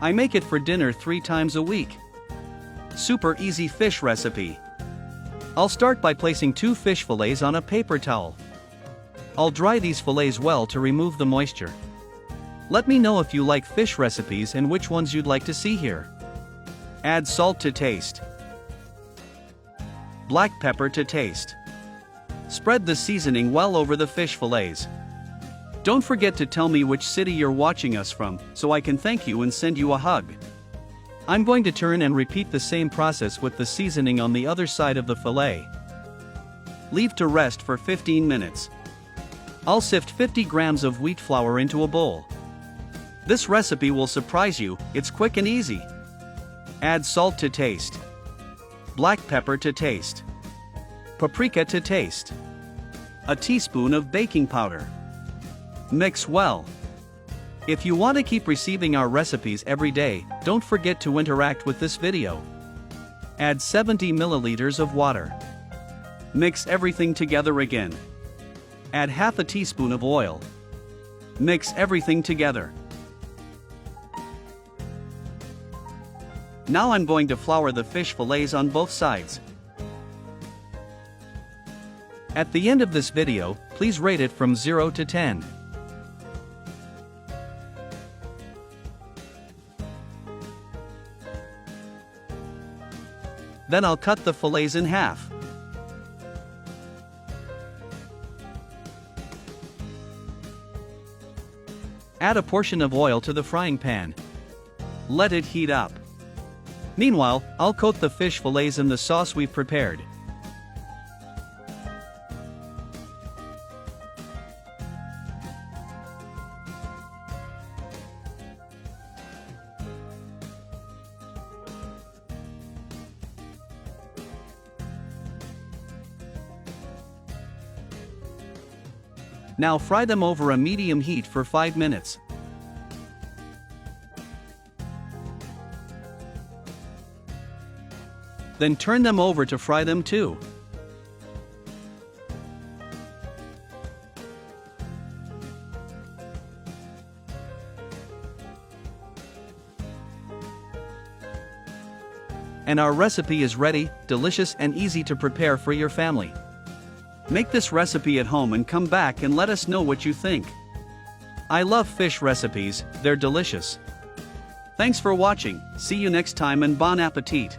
I make it for dinner 3 times a week. Super easy fish recipe. I'll start by placing 2 fish fillets on a paper towel. I'll dry these fillets well to remove the moisture. Let me know if you like fish recipes and which ones you'd like to see here. Add salt to taste. Black pepper to taste. Spread the seasoning well over the fish fillets. Don't forget to tell me which city you're watching us from, so I can thank you and send you a hug. I'm going to turn and repeat the same process with the seasoning on the other side of the fillet. Leave to rest for 15 minutes. I'll sift 50 grams of wheat flour into a bowl. This recipe will surprise you, it's quick and easy. Add salt to taste. Black pepper to taste. Paprika to taste. A teaspoon of baking powder. Mix well. If you want to keep receiving our recipes every day, don't forget to interact with this video. Add 70 milliliters of water. Mix everything together again. Add half a teaspoon of oil. Mix everything together. Now I'm going to flour the fish fillets on both sides. At the end of this video, please rate it from 0 to 10. Then I'll cut the fillets in half. Add a portion of oil to the frying pan. Let it heat up. Meanwhile, I'll coat the fish fillets in the sauce we've prepared. Now fry them over a medium heat for 5 minutes. Then turn them over to fry them too. And our recipe is ready, delicious and easy to prepare for your family. Make this recipe at home and come back and let us know what you think. I love fish recipes, they're delicious. Thanks for watching, see you next time and bon appetit.